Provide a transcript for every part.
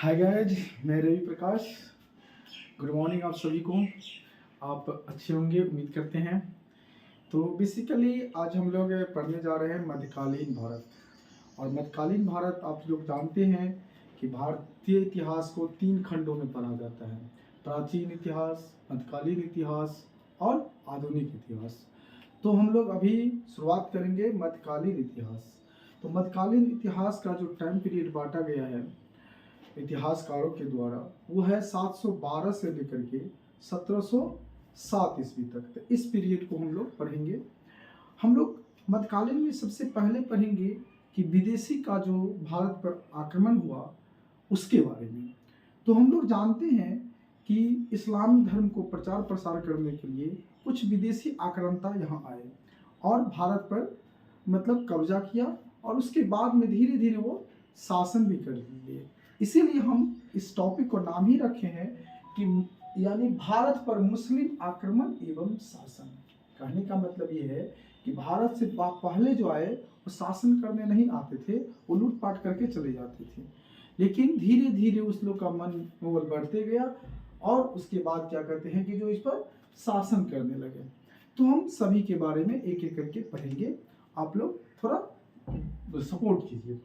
Hi guys, मैं Ravi Prakash. Good morning आप सभी को। आप अच्छे होंगे उम्मीद करते हैं। तो बेसिकली आज हम लोग पढ़ने जा रहे हैं मध्यकालीन भारत। और मध्यकालीन भारत आप लोग जानते हैं कि भारतीय इतिहास को 3 खंडों में पढ़ा जाता है: प्राचीन इतिहास, मध्यकालीन इतिहास और आधुनिक इतिहास। तो हम लोग अभी शुरुआत करेंगे मध्यकालीन इतिहास। तो मध्यकालीन इतिहास का जो टाइम पीरियड बांटा गया है इतिहासकारों के द्वारा वो है 712 से लेकर के 1707 ईस्वी तक। तो इस पीरियड को हम लोग पढ़ेंगे। हम लोग मध्यकालीन में सबसे पहले पढ़ेंगे कि विदेशी का जो भारत पर आक्रमण हुआ उसके बारे में। तो हम लोग जानते हैं कि इस्लाम धर्म को प्रचार प्रसार करने के लिए कुछ विदेशी आक्रांता यहाँ आए और भारत पर मतलब कब्जा किया, और उसके बाद में धीरे धीरे वो शासन भी कर लिए। इसीलिए हम इस टॉपिक को नाम ही रखे हैं कि यानी भारत पर मुस्लिम आक्रमण एवं शासन। कहने का मतलब ये है कि भारत से पहले जो आए वो शासन करने नहीं आते थे, वो लूटपाट करके चले जाते थे। लेकिन धीरे धीरे उस लोग का मनोबल बढ़ते गया और उसके बाद क्या करते हैं कि जो इस पर शासन करने लगे। तो हम सभी के बारे में एक एक करके पढ़ेंगे, आप लोग थोड़ा सपोर्ट कीजिए।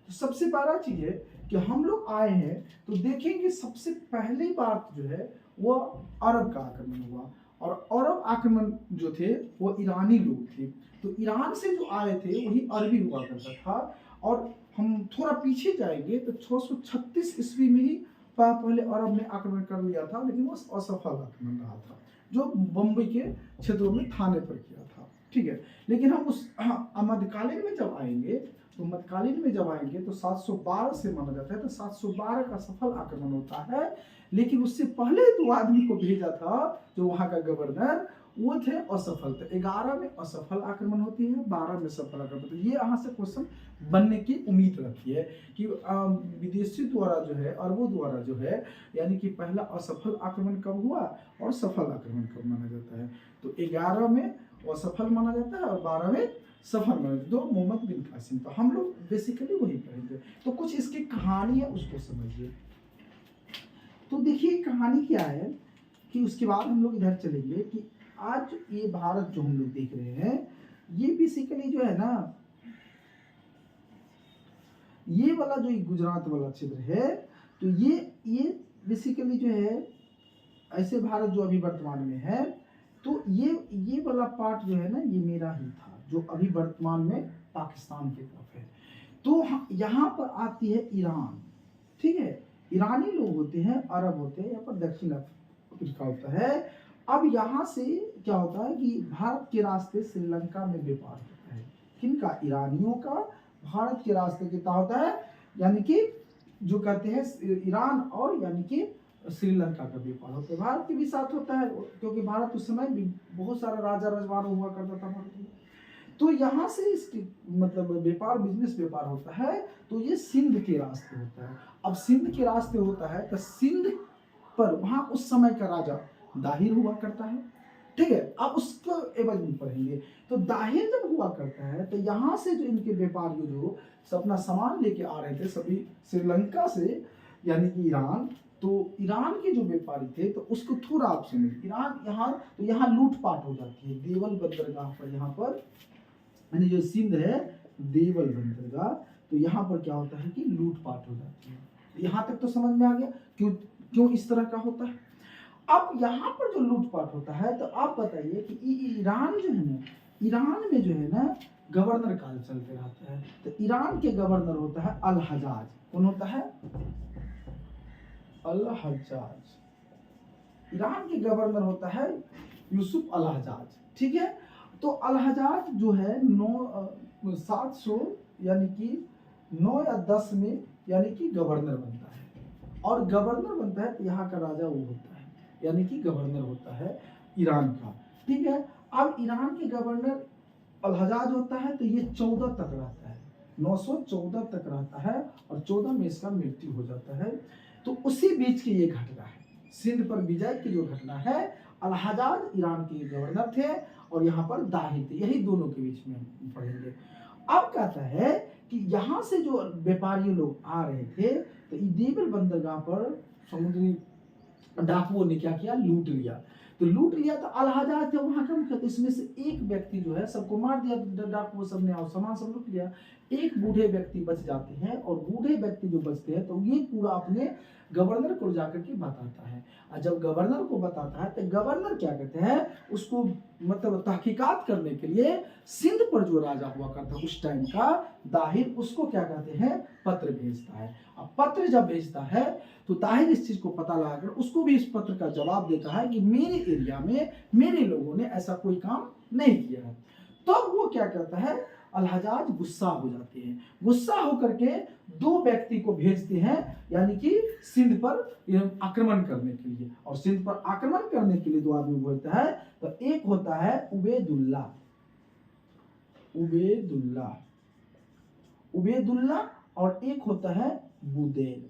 तो सबसे पहला चीज है कि हम लोग आए हैं तो देखेंगे सबसे पहली बात जो है वो अरब का आक्रमण हुआ। और अरब आक्रमण जो थे वो ईरानी लोग थे। तो ईरान से जो आए थे वही अरबी हुआ करता था। और हम थोड़ा पीछे जाएंगे तो 636 ईस्वी में ही पहले अरब ने आक्रमण कर लिया था, लेकिन वो असफल आक्रमण रहा था जो बम्बई के क्षेत्रों में थाने पर किया था। ठीक है, लेकिन हम उस मध्यकालीन में जब आएंगे तो मध्यकालीन में जब आएंगे तो 712 से माना जाता है। तो 712 का सफल आक्रमण होता है, लेकिन उससे पहले 2 आदमी को भेजा था जो वहां का गवर्नर, वो थे असफल। तो 11 में असफल आक्रमण होती है, 12 में सफल आक्रमण। तो ये यहाँ से क्वेश्चन बनने की उम्मीद रहती है कि विदेशी द्वारा जो है, अरबों द्वारा जो है, यानी कि पहला असफल आक्रमण कब हुआ और सफल आक्रमण कब माना जाता है। तो 11 में असफल माना जाता है और 12 में सफल माना जाता है, जो मोहम्मद बिन कासिम। तो हम लोग बेसिकली वही पढ़ेंगे। तो कुछ इसकी कहानी है उसको समझिए। तो देखिए कहानी क्या है कि उसके बाद हम लोग इधर चलेंगे कि आज ये भारत जो हम लोग देख रहे हैं ये बेसिकली जो है ना, ये वाला जो गुजरात वाला क्षेत्र है, तो ये बेसिकली जो है ऐसे भारत जो अभी वर्तमान में है, तो ये वाला पार्ट जो है ना ये मेरा ही था जो अभी वर्तमान में पाकिस्तान की तरफ है। तो यहाँ पर आती है ईरान। ठीक है, ईरानी लोग होते हैं, अरब होते हैं, यहाँ पर दक्षिण अफ्रीका होता है। अब यहाँ से क्या होता है कि भारत के रास्ते श्रीलंका में व्यापार होता है। किनका? ईरानियों का भारत के रास्ते कितना होता है, यानी कि जो कहते हैं ईरान और यानी कि श्रीलंका का व्यापार होता है। भारत के भी साथ होता है, क्योंकि भारत उस समय भी बहुत सारा राजा रजवाड़ा हुआ करता था भारत में। तो यहाँ से इसकी मतलब व्यापार, बिजनेस व्यापार होता है। तो ये सिंध के रास्ते होता है। अब सिंध के रास्ते होता है तो सिंध पर वहाँ उस समय का राजा दाहिर हुआ करता है। ठीक है, अब उसको एवज में पढ़ेंगे। तो दाहिर जब हुआ करता है तो यहाँ से जो इनके व्यापारी जो अपना सामान लेके आ रहे थे सभी श्रीलंका से, यानी कि ईरान, तो ईरान के जो व्यापारी थे तो उसको थोड़ा आप समझिए। ईरान यहाँ तो यहाँ लूटपाट हो जाती है देवल बंदरगाह पर। यहाँ पर यानी जो सिंध है देवल बंदरगाह, तो यहाँ पर क्या होता है कि लूटपाट हो जाती है। यहाँ तक तो समझ में आ गया क्यों क्यों इस तरह का होता है। अब यहाँ पर जो लूटपाट होता है तो आप बताइए कि ईरान जो है ना, ईरान में जो है ना गवर्नर काल चलते रहता है। तो ईरान के गवर्नर होता है अल हजाज। कौन होता है? अल हजाज। ईरान के गवर्नर होता है यूसुफ अल हजाज। ठीक है, तो अल हजाज जो है 700 यानी कि 9 या 10 में यानी कि गवर्नर बनता है। और गवर्नर बनता है तो यहाँ का राजा वो होता है, यानी कि गवर्नर होता है ईरान का। ठीक है, अब ईरान के गवर्नर अल हजाज होता है तो ये 14 तक रहता है, 914 तक रहता है, और 14 में इसका मृत्यु हो जाता है। तो उसी बीच की ये घटना है, सिंध पर विजय की जो घटना है। अल हजाज ईरान के गवर्नर थे और यहाँ पर दाहिर थे, यही दोनों के बीच में हम पढ़ेंगे। अब कहता है कि यहाँ से जो व्यापारी लोग आ रहे थे तो देवल बंदरगाह पर समुद्री डाकुओं ने क्या किया, लूट लिया। तो लूट लिया तो अलहजाज थे वहां का मुखिया, तो इसमें से एक व्यक्ति जो है सबको मार दिया, डाकुओं सब ने और सामान सब लूट लिया। एक बूढ़े व्यक्ति बच जाते हैं, और बूढ़े व्यक्ति जो बचते हैं तो ये पूरा अपने गवर्नर को जाकर के बताता है। और जब गवर्नर को बताता है तो गवर्नर क्या कहते हैं, उसको मतलब तहकीकात करने के लिए सिंध पर जो राजा हुआ करता उस टाइम का दाहिर, उसको क्या कहते हैं, पत्र भेजता है। अब पत्र जब भेजता है तो ताहिर इस चीज को पता लगाकर उसको भी इस पत्र का जवाब देता है कि मेरे एरिया में मेरे लोगों ने ऐसा कोई काम नहीं किया है। तो वो क्या करता है, अलहजाज गुस्सा हो जाते हैं, गुस्सा होकर के दो व्यक्ति को भेजते हैं, यानी कि सिंध पर आक्रमण करने के लिए। और सिंध पर आक्रमण करने के लिए दो आदमी बोलता है, तो एक होता है उबैदुल्ला, उबैदुल्ला उबैदुल्ला और एक होता है बुदैल।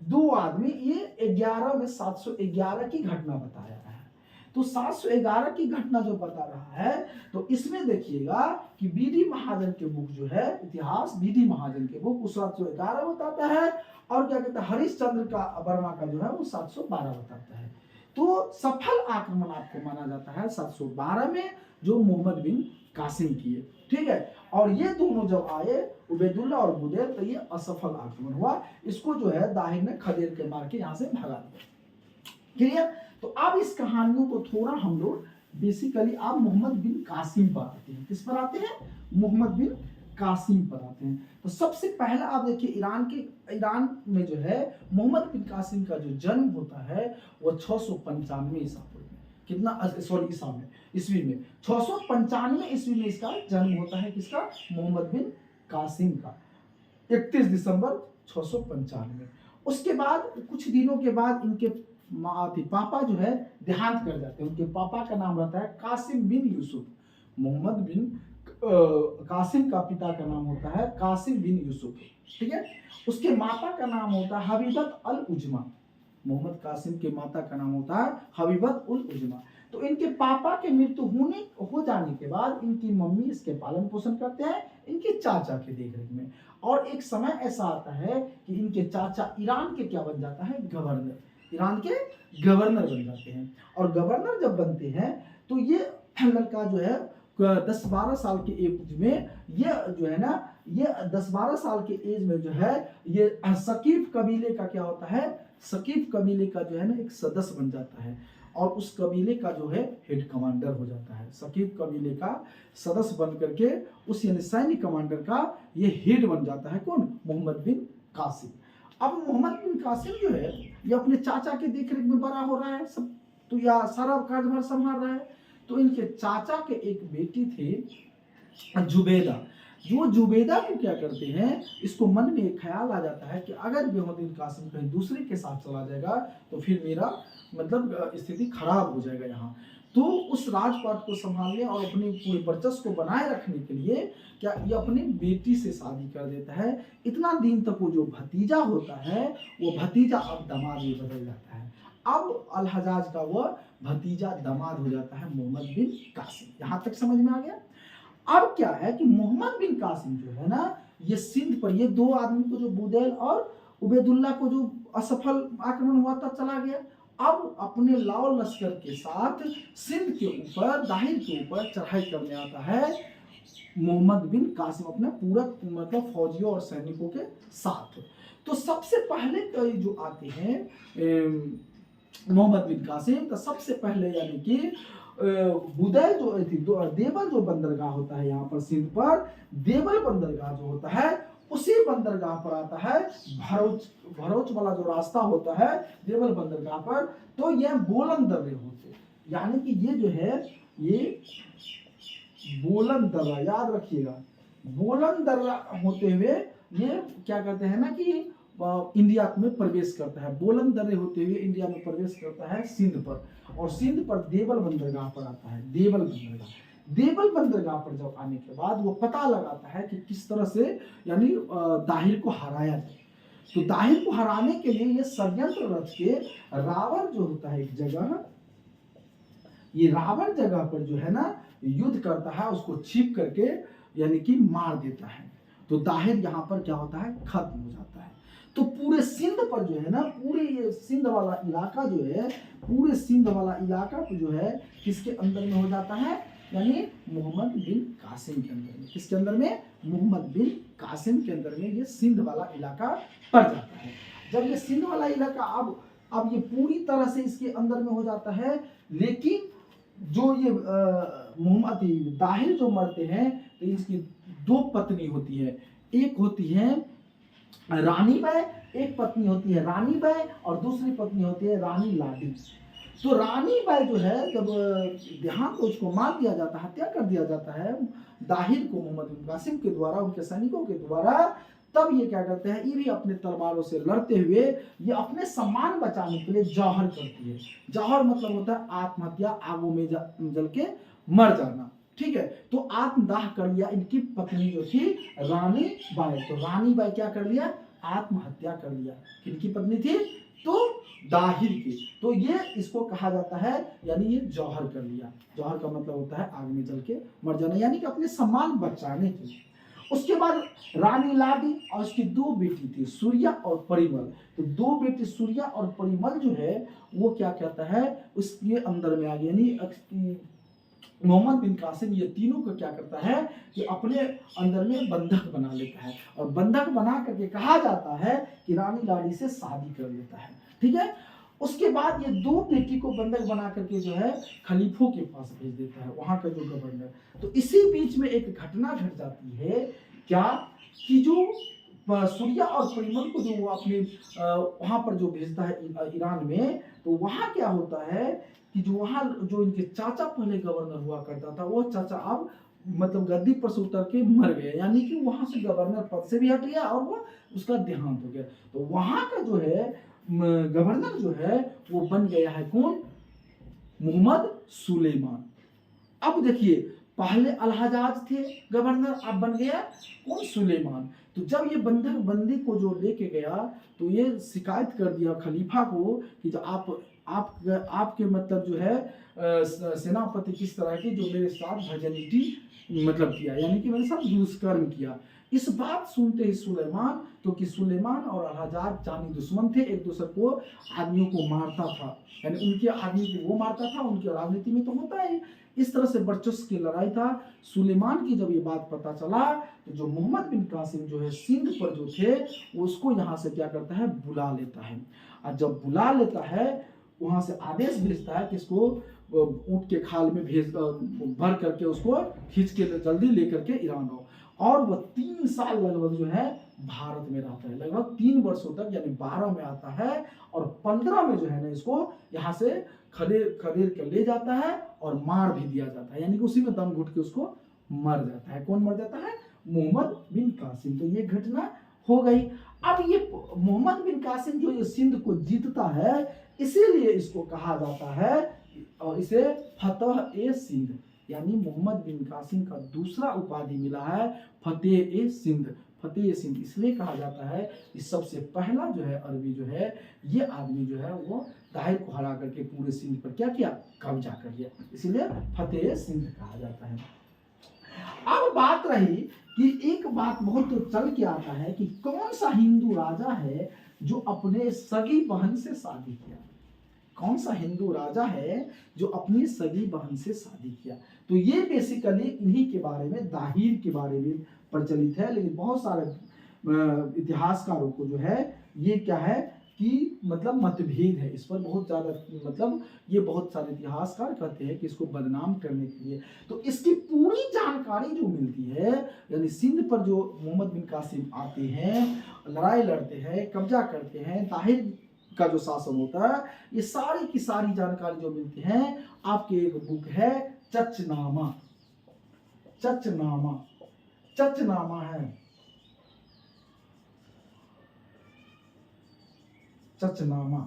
दो आदमी, ये 11 में 711 की घटना बताया है। तो 711 की घटना जो बता रहा है, तो इसमें देखिएगा कि बीडी महाजन के बुक जो है, इतिहास बीडी महाजन के बुक, वो 711 बताता है, और क्या कहता है हरिश्चंद्र का वर्मा का जो है वो 712 बताता है। तो सफल आक्रमण आपको माना जाता है 712 में, जो मोहम्मद बिन कासिम किए, ठीक है। और ये दोनों जब आए, उबैदुल्ला और बुदैल, तो ये असफल आक्रमण हुआ। इसको जो है दाहिर ने खदेड़ के मार के यहाँ से भगा दिया। क्लियर। तो अब इस कहानियों को थोड़ा हम लोग बेसिकली आप मोहम्मद बिन कासिम पर आते हैं। किस पर आते हैं, मोहम्मद बिन कासिम पर आते हैं। तो सबसे पहला आप देखिए, ईरान में जो है मोहम्मद बिन कासिम का जो जन्म होता है वो 695 ईसा पूर्व में, कितना सॉरी ईसा में, ईस्वी में 695 ईस्वी में इसका जन्म होता है। किसका, मोहम्मद बिन कासिम का, 31 दिसंबर 695। उसके बाद कुछ दिनों के बाद इनके पापा जो है देहांत कर जाते हैं। उनके पापा का नाम रहता है कासिम बिन यूसुफ। मोहम्मद बिन कासिम का पिता का नाम होता है कासिम बिन यूसुफ, ठीक है। उसके माता का नाम होता है हबीबत अल उजमा। मोहम्मद कासिम के माता का नाम होता है हबीबत उल उजमा। तो इनके पापा के मृत्यु हो जाने के बाद इनकी मम्मी इसके पालन पोषण करते हैं, इनके चाचा के देखरेख में। और एक समय ऐसा आता है कि इनके चाचा ईरान के क्या बन जाता है, गवर्नर, ईरान के गवर्नर बन जाते हैं। और गवर्नर जब बनते हैं तो ये लड़का जो है 10-12 साल के एज में, ये जो है ना, ये 10-12 साल के एज में जो है ये सकीफ कबीले का क्या होता है, सकीफ कबीले का जो है ना एक सदस्य बन जाता है, और उस कबीले का जो है हेड कमांडर हो जाता है। सकीफ कबीले का सदस्य बन करके उस यानी सैन्य कमांडर का ये हेड बन जाता है। कौन, मोहम्मद बिन कासिम। अब मोहम्मद बिन कासिम जो है ये अपने चाचा के देखरेख में बड़ा हो रहा है सब, तो या सारा कार्यभार संभाल रहा है। तो इनके चाचा के एक बेटी थी जुबैदा। जो जुबैदा को क्या करते हैं, इसको मन में एक ख्याल आ जाता है कि अगर मोहम्मद बिन कासिम कहीं दूसरे के साथ चला जाएगा तो फिर मेरा मतलब स्थिति खराब हो जाएगा यहाँ। तो उस राजपाट को संभालने और अपने पूरे वर्चस्व को बनाए रखने के लिए क्या ये अपनी बेटी से शादी कर देता है। इतना दिन तक वो जो भतीजा होता है वो भतीजा अब दामाद में बदल जाता है। अब अलहजाज का वो भतीजा दामाद हो जाता है मोहम्मद बिन कासिम। यहाँ तक समझ में आ गया। अब क्या है कि मोहम्मद बिन कासिम जो है ना, ये सिंध पर ये दो आदमी को, जो बुदैल और उबैदुल्ला को जो असफल आक्रमण हुआ था चला गया, अब अपने लाओ लश्कर के साथ सिंध के ऊपर, दाहिर के ऊपर चढ़ाई करने आता है मोहम्मद बिन कासिम अपने पूरा मतलब फौजियों और सैनिकों के साथ। तो सबसे पहले जो आते हैं मोहम्मद बिन कासिम, तो सबसे पहले यानी कि बुदैल जो थी, देवल जो बंदरगाह होता है यहाँ पर सिंध पर, देवल बंदरगाह जो होता है उसी बंदरगाह पर आता है भरोच वाला जो रास्ता होता है देवल बंदरगाह पर। तो यह बोलन दर्रे होते, यानी कि ये जो है ये बोलन दर्रा, याद रखिएगा, बोलन दर्रा होते हुए ये क्या कहते हैं ना कि इंडिया में प्रवेश करता है। बोलन दर्रे होते हुए इंडिया में प्रवेश करता है सिंध पर, और सिंध पर देवल बंदरगाह पर आता है। देवल बंदरगाह, देवल बंदरगाह पर जब आने के बाद वो पता लगाता है कि किस तरह से यानी दाहिर को हराया जाए। तो दाहिर को हराने के लिए ये षड्यंत्र रच के रावण जो होता है एक जगह, ये रावण जगह पर जो है ना युद्ध करता है, उसको छिप करके यानी कि मार देता है। तो दाहिर यहाँ पर क्या होता है, खत्म हो जाता है। तो पूरे सिंध पर जो है ना, पूरे ये सिंध वाला इलाका जो है, पूरे सिंध वाला इलाका जो है किसके अंदर में हो जाता है, यानी मोहम्मद बिन कासिम के अंदर में। किसके अंदर में, मोहम्मद बिन कासिम के अंदर में ये सिंध वाला इलाका पड़ जाता है। जब ये सिंध वाला इलाका अब ये पूरी तरह से इसके अंदर में हो जाता है, लेकिन जो ये मोहम्मद दाहिर जो मरते हैं तो इसकी दो पत्नी होती है, एक होती है रानी बाई, एक पत्नी होती है रानी बाई और दूसरी पत्नी होती है रानी लाडी। तो रानी बाई जो है जब देहांत को उसको मार दिया जाता है, हत्या कर दिया जाता है दाहिर को मोहम्मद बिन कासिम के द्वारा, उनके सैनिकों के द्वारा, तब ये क्या करते हैं, ये भी अपने तलवारों से लड़ते हुए ये अपने सम्मान बचाने के लिए जौहर करती है। जौहर मतलब होता है आत्महत्या, आगों में जल के मर जाना। ठीक है, तो आत्मदाह कर लिया इनकी पत्नी जो थी रानी बाई। तो रानी बाई क्या कर लिया, आत्महत्या कर लिया। किनकी पत्नी थी, तो दाहिर की। तो ये इसको कहा जाता है, यानी ये जौहर कर लिया। जौहर का मतलब होता है आग में जल के मर जाना, यानी कि अपने सम्मान बचाने के लिए। उसके बाद रानी लाडी और उसकी दो बेटी थी, सूर्या और परिमल। तो दो बेटी सूर्या और परिमल जो है वो क्या कहता है, उसके अंदर में आ गया, यानी मोहम्मद बिन कासिम ये तीनों को क्या करता है कि अपने अंदर में बंधक बना लेता है, और बंधक बना करके कहा जाता है कि रानी लाडी से शादी कर लेता है। ठीक है, उसके बाद ये दो बेटी को बंधक बना करके जो है खलीफों के पास भेज देता है, वहां का जो गवर्नर। तो इसी बीच में एक घटना घट जाती है, क्या कि जो सूर्या और परिमल को जो वो अपने वहां पर जो भेजता है ईरान में, तो वहां क्या होता है कि जो वहां जो इनके चाचा पहले गवर्नर हुआ करता था, वो चाचा अब मतलब गद्दी पर से उतर के मर गए, यानी कि वहां से गवर्नर पद से भी हट गया और वो उसका देहांत हो गया। तो वहां का जो है गवर्नर जो है वो बन गया है कौन, मोहम्मद सुलेमान। अब देखिए, पहले अलहजाज थे गवर्नर, अब बन गया कौन, सुलेमान। तो जब ये बंधक बंदी को जो लेके गया तो ये शिकायत कर दिया खलीफा को कि जो आपके मतलब जो है सेनापति किस तरह की जो मेरे साथ भजनिटी मतलब किया, यानी कि मेरे साथ दुष्कर्म किया। इस बात सुनते ही सुलेमान, तो कि सुलेमान और अलहजाज जानी दुश्मन थे, एक दूसरे को आदमियों को मारता था, यानी उनके आदमी को वो मारता था, उनकी राजनीति में तो होता है इस तरह से वर्चस्व की लड़ाई था। सुलेमान की जब ये बात पता चला तो जो मोहम्मद बिन कासिम जो है सिंध पर जो थे वो उसको यहाँ से क्या करता है, बुला लेता है। और जब बुला लेता है वहां से आदेश भेजता है कि इसको ऊंट के खाल में भर करके उसको खींच के जल्दी लेकर के ईरान आओ। और वह 3 साल लगभग जो है भारत में रहता है, लगभग 3 वर्षों तक, यानी 12 में आता है और 15 में जो है ना इसको यहाँ से खदेड़ कर ले जाता है और मार भी दिया जाता है, यानी कि उसी में दम घुट के उसको मर जाता है। कौन मर जाता है, मोहम्मद बिन कासिम। तो ये घटना हो गई। अब ये मोहम्मद बिन कासिम जो ये सिंध को जीतता है, इसीलिए इसको कहा जाता है और इसे फतह ए सिंध, यानी मोहम्मद बिन कासिम का दूसरा उपाधि मिला है फतेह ए सिंध। फतेह ए सिंध इसलिए कहा जाता है कि सबसे पहला जो है अरबी जो है ये आदमी जो है वो दाहिर को हरा करके पूरे सिंध पर क्या किया, कब्जा कर लिया, इसीलिए फतेह ए सिंध कहा जाता है। अब बात रही कि एक बात बहुत तो चल के आता है कि कौन सा हिंदू राजा है जो अपने सगी बहन से शादी किया, कौन सा हिंदू राजा है जो अपनी सगी बहन से शादी किया। तो ये बेसिकली इन्हीं के बारे में, दाहिर के बारे में प्रचलित है, लेकिन बहुत सारे इतिहासकारों को जो है ये क्या है कि मतलब मतभेद है इस पर, बहुत ज़्यादा मतलब ये बहुत सारे इतिहासकार कहते हैं कि इसको बदनाम करने के लिए। तो इसकी पूरी जानकारी जो मिलती है, यानी सिंध पर जो मोहम्मद बिन कासिम आते हैं, लड़ाई लड़ते हैं, कब्जा करते हैं, दाहिर का जो शासन होता है, ये सारी की सारी जानकारी जो मिलती है आपके एक बुक है चचनामा। चचनामा, चचनामा है, चचनामा।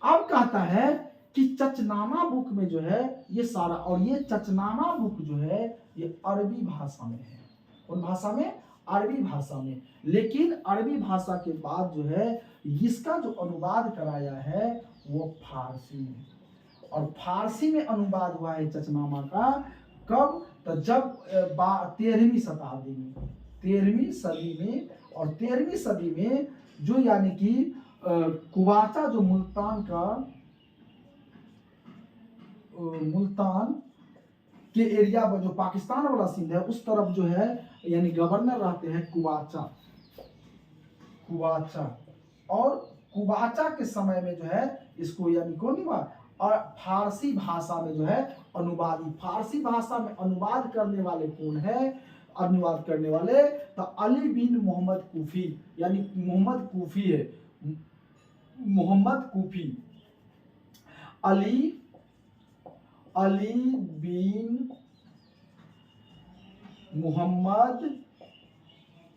अब कहता है कि चचनामा बुक में जो है ये सारा, और ये चचनामा बुक जो है ये अरबी भाषा में है। कौन भाषा में, अरबी भाषा में। लेकिन अरबी भाषा के बाद जो है इसका जो अनुवाद कराया है वो फारसी में, और फारसी में अनुवाद हुआ है चचनामा का। कब, तो जब 13वीं शताब्दी में, 13वीं सदी में, और 13वीं सदी में जो यानी कि कुवाचा जो मुल्तान के एरिया में जो पाकिस्तान वाला सिंध है उस तरफ जो है यानी गवर्नर रहते हैं कुवाचा। और कुवाचा के समय में जो है इसको यानी कौन हुआ, और फारसी भाषा में जो है अनुवादी, फारसी भाषा में अनुवाद करने वाले कौन है, अनुवाद करने वाले तो अली बिन मोहम्मद कूफी, यानी मोहम्मद कूफी है, मोहम्मद कूफी, अली बिन मोहम्मद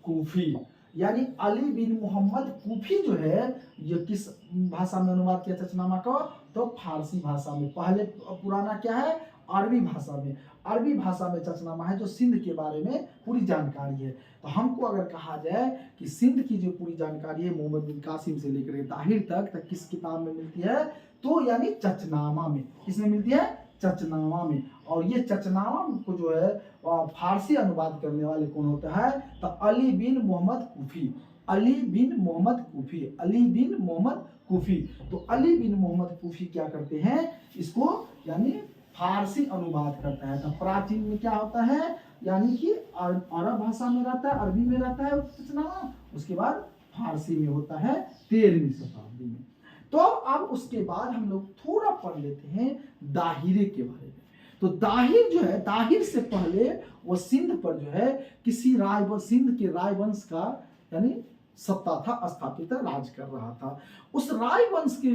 कूफी, यानी अली बिन मोहम्मद कूफी जो है ये किस भाषा में अनुवाद किया चचनामा का, तो फारसी भाषा में। पहले पुराना क्या है, अरबी भाषा में, अरबी भाषा में चचनामा है जो सिंध के बारे में पूरी जानकारी है। तो हमको अगर कहा जाए कि सिंध की जो पूरी जानकारी है मोहम्मद बिन कासिम से लेकर ताहिर तक किस किताब में मिलती है, तो यानी चचनामा में। किसमें मिलती है, चचनामा में। और ये चचनामा को जो है फारसी अनुवाद करने वाले कौन होता है, तो अली बिन मोहम्मद कूफी, अली बिन मोहम्मद कूफी, अली बिन मोहम्मद कूफी। तो अली बिन मोहम्मद कूफी क्या करते हैं, इसको यानी फारसी अनुवाद करता है। तो प्राचीन में क्या होता है, यानी कि अरब भाषा में रहता है, अरबी में रहता है चचनामा, उसके बाद फारसी में होता है 13वीं शताब्दी में। तो अब उसके बाद हम लोग थोड़ा पढ़ लेते हैं दाहिरे के बारे में। तो दाहिर जो है, दाहिर से पहले वो सिंध पर जो है किसी सिंध के रायवंश का यानी सत्ता था, स्थापित राज कर रहा था। उस रायवंश के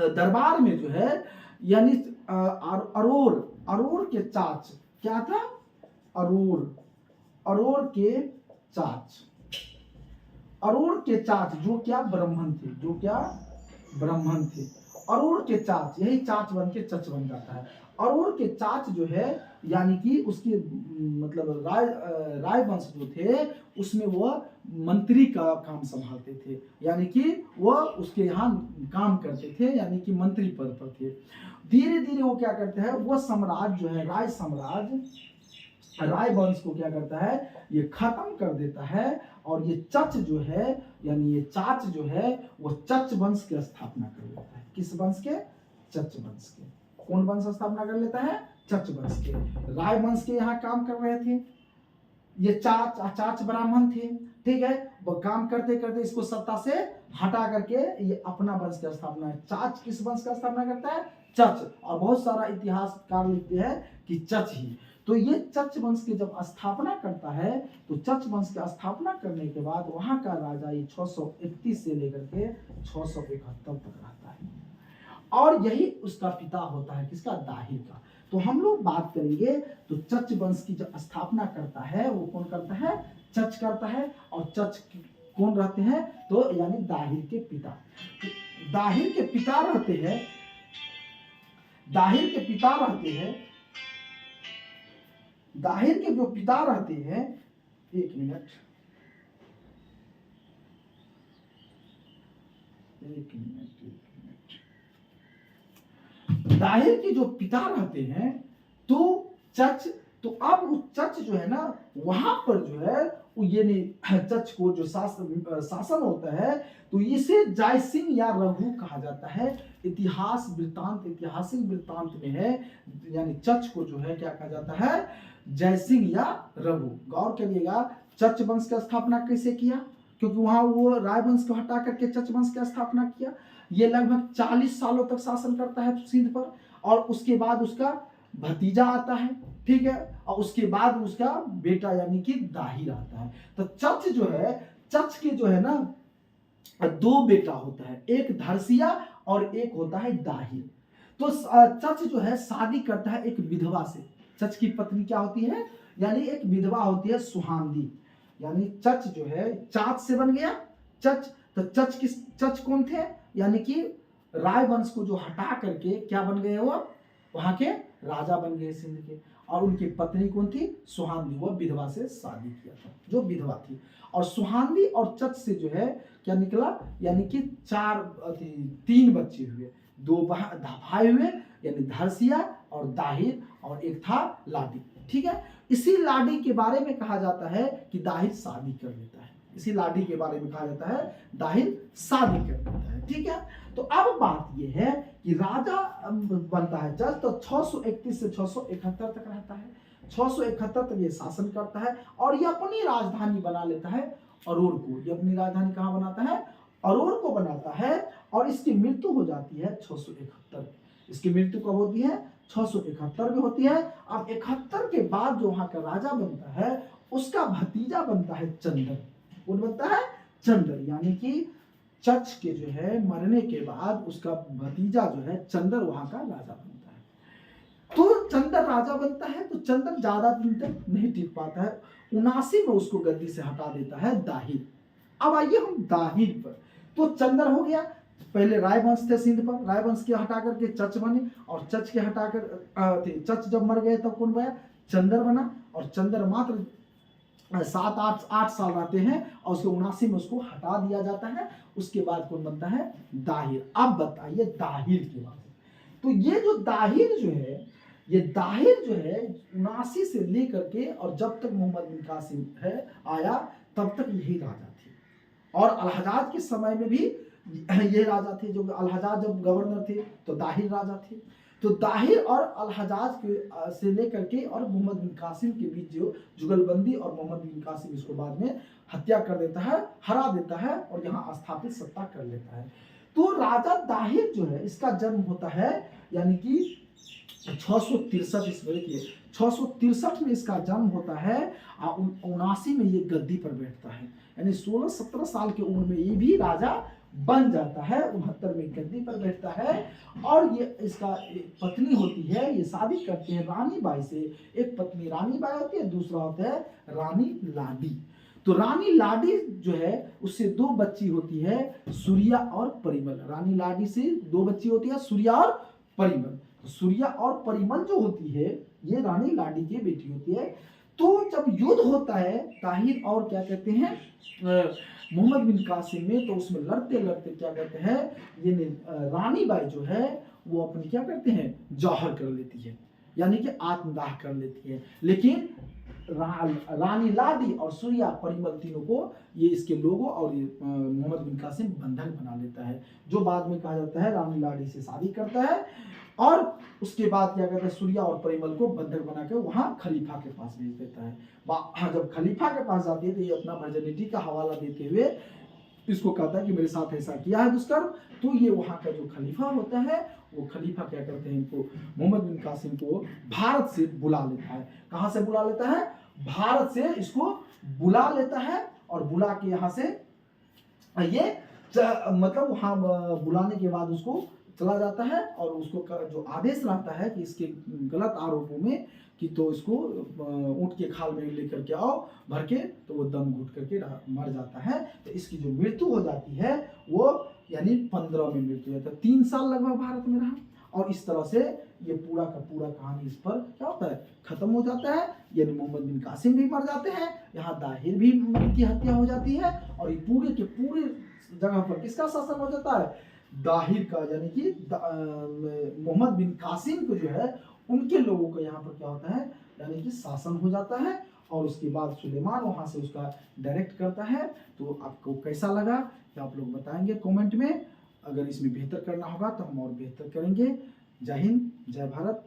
दरबार में जो है यानी अरोर के चाच, क्या था, अरोर के चाच जो क्या ब्राह्मण थे, जो क्या ब्राह्मण थे। अरोर के चाच, यही चाच बन के चच बन जाता है। अरोर के चाच जो है यानी कि उसके मतलब रायवंश जो थे उसमें वह मंत्री का काम संभालते थे, यानी कि वह उसके यहाँ काम करते थे, यानी कि मंत्री पद पर थे। धीरे धीरे वो क्या करते हैं, वो साम्राज्य जो है राय साम्राज्य, रायवंश को क्या करता है, ये खत्म कर देता है। और ये चच जो है यानी ये चाच जो है वो चच वंश की स्थापना कर लेता है। किस वंश के, चच वंश के। कौन वंश स्थापना कर लेता है, चच वंश के। रायवंश के यहाँ काम कर रहे थे ये चाच ब्राह्मण थे, ठीक है। वो काम करते करते इसको सत्ता से हटा करके ये अपना वंश की स्थापना है। चाच किस वंश का स्थापना करता है, चच। और बहुत सारा इतिहासकार लिखते हैं कि चच ही। तो ये चच वंश की जब स्थापना करता है तो चच वंश की स्थापना करने के बाद वहां का राजा ये 631 से लेकर के 671 तक रहता है। और यही उसका पिता होता है, किसका, दाहिर का। तो हम लोग बात करेंगे तो चच वंश की जो स्थापना करता है वो कौन करता है, चच करता है। और चच कौन रहते हैं, तो यानी दाहिर के पिता। दाहिर के पिता रहते हैं, दाहिर के पिता रहते हैं, दाहिर के जो पिता रहते हैं, एक मिनट, दाहिर के जो पिता रहते हैं तो चच। तो अब उस चच जो है ना वहां पर जो है ये चच को जो शासन होता है तो इसे जयसिंह या रघु कहा जाता है। ऐतिहासिक वृत्तांत में है, यानी चच को जो है क्या कहा जाता है, जयसिंह या रघु। गौर करिएगा चच वंश की स्थापना कैसे किया, क्योंकि वहां वो रायवंश को हटा करके चच वंश की स्थापना किया। ये लगभग 40 सालों तक शासन करता है सिंध पर। और उसके बाद उसका भतीजा आता है, ठीक है, और उसके बाद उसका बेटा यानी कि दाहिर आता है। तो चच जो है, चच के जो है ना 2 बेटा होता है, एक धरसिया और एक होता है दाहिर। तो चच जो है शादी करता है एक विधवा से। चच की पत्नी क्या होती है, यानी एक विधवा होती है सुहांदी। यानी चच जो है चाच से बन गया चच। तो चच कौन थे, यानी कि रायवंश को जो हटा करके क्या बन गए, वो वहां के राजा बन गए सिंध के। और उनकी पत्नी कौन थी, सुहांदी। वो विधवा से शादी किया था, जो विधवा थी। और सुहांदी और चच से जो है क्या निकला, यानी कि 3 बच्चे हुए। 2 भाई हुए, यानी धरसिया और दाहिर, और एक था लाडी। ठीक है। इसी लाडी के बारे में कहा जाता है कि दाहिर शादी कर लेता है, इसी लाडी के बारे में कहा जाता है दाहिर शादी कर लेता है, ठीक है। तो अब बात यह है कि राजा बनता है जज, तो 631 से 671 तक रहता है, 671 तक ये शासन करता है और ये अपनी राजधानी बना लेता है अरोर को। ये अपनी राजधानी कहाँ बनाता है? अरोर को बनाता है। और इसकी मृत्यु हो जाती है 671। इसकी मृत्यु कब होती है? 671 में होती है। अब 71 के बाद जो वहां का राजा बनता है उसका भतीजा बनता है चंद्र। कौन बनता है? चंद्र, यानी कि चच के जो है मरने के बाद उसका भतीजा जो है चंद्र वहां का राजा बनता है। तो चंद्र राजा बनता है तो चंद्र ज्यादा दिन तक नहीं टिक पाता है, 79 में उसको गद्दी से हटा देता है दाहिर। अब आइए हम दाहिर पर। तो चंद्र हो गया, पहले रायवंश थे सिंध पर, रायवंश के हटा करके चच बने और चच के हटाकर चच जब मर गए तब कौन बना? चंद्र बना। और चंद्र मात्र 7-8 साल रहते हैं और उसके 79 में उसको हटा दिया जाता है। उसके बाद कौन बनता है? दाहिर। अब बताइए दाहिर के बारे में। तो ये जो दाहिर जो है, ये दाहिर जो है 79 से लेकर के और जब तक मोहम्मद बिन कासिम है आया तब तक यही राजा थे। और अलहजाज के समय में भी ये राजा थे। जो अलहजाज जब गवर्नर थे तो दाहिर राजा थे। तो दाहिर और अलहजाज के से लेकर के और मोहम्मद बिन कासिम के बीच जो जुगलबंदी, और मोहम्मद बिन कासिम इसको बाद में हत्या कर देता है, हरा देता है और यहाँ स्थापित सत्ता कर लेता है। तो राजा दाहिर जो है इसका जन्म होता है यानी कि 663 ईस्वी के 663 में इसका जन्म होता है। 79 में ये गद्दी पर बैठता है, यानी 16-17 साल की उम्र में ये भी राजा बन जाता है। 69 में गद्दी पर बैठता है और ये इसका पत्नी होती है, ये शादी करते हैं रानी बाई से। एक पत्नी रानी बाई होती है, दूसरा होता है रानी लाडी। तो रानी लाडी जो है उससे 2 बच्ची होती है, सूर्या और परिमल। रानी लाडी से 2 बच्ची होती है, सूर्या और परिमल। तो सूर्या और परिमल जो होती है ये रानी लाडी की बेटी होती है। तो जब युद्ध होता है ताहिर और क्या कहते हैं मोहम्मद बिन कासिम में, तो उसमें लड़ते लड़ते क्या कहते हैं ये रानी बाई जो है वो अपनी क्या करते हैं जौहर कर लेती है, यानी कि आत्मदाह कर लेती है। लेकिन रानी लाडी और सूर्या परिमल तीनों को ये इसके लोगों और ये मोहम्मद बिन कासिम बंधक बना लेता है, जो बाद में कहा जाता है रानी लाडी से शादी करता है। और उसके बाद क्या कहता है सूर्या और परिमल को बंधक बना के वहां खलीफा के पास भेज देता है। जब खलीफा के पास जाती है तो ये अपना वर्जिनिटी का हवाला देते हुए इसको कहता है कि मेरे साथ ऐसा किया है दुष्कर्म। तो ये वहां का जो खलीफा होता है वो खलीफा क्या करते हैं इनको मोहम्मद बिन कासिम को भारत से बुला लेता है। कहां से बुला लेता है? भारत से इसको बुला लेता है और बुला के यहाँ से ये मतलब वहां बुलाने के बाद उसको चला जाता है और उसको जो आदेश रहता है कि इसके गलत आरोपों में कि तो इसको ऊंट के खाल में लेकर के आओ भर के, तो वो दम घुट करके मर जाता है। तो इसकी जो मृत्यु हो जाती है वो यानी 15 में मृत्यु होता है। 3 साल लगभग भारत में रहा और इस तरह से ये पूरा का पूरा कहानी इस पर क्या होता है खत्म हो जाता है। यानी मोहम्मद बिन कासिम भी मर जाते हैं, यहाँ दाहिर भी की हत्या हो जाती है और ये पूरे के पूरे जगह पर किसका शासन हो जाता है? दाहिर का, यानी कि मोहम्मद बिन कासिम को जो है उनके लोगों का यहाँ पर क्या होता है यानी कि शासन हो जाता है। और उसके बाद सुलेमान वहां से उसका डायरेक्ट करता है। तो आपको कैसा लगा कि आप लोग बताएंगे कमेंट में। अगर इसमें बेहतर करना होगा तो हम और बेहतर करेंगे। जय हिंद, जय भारत।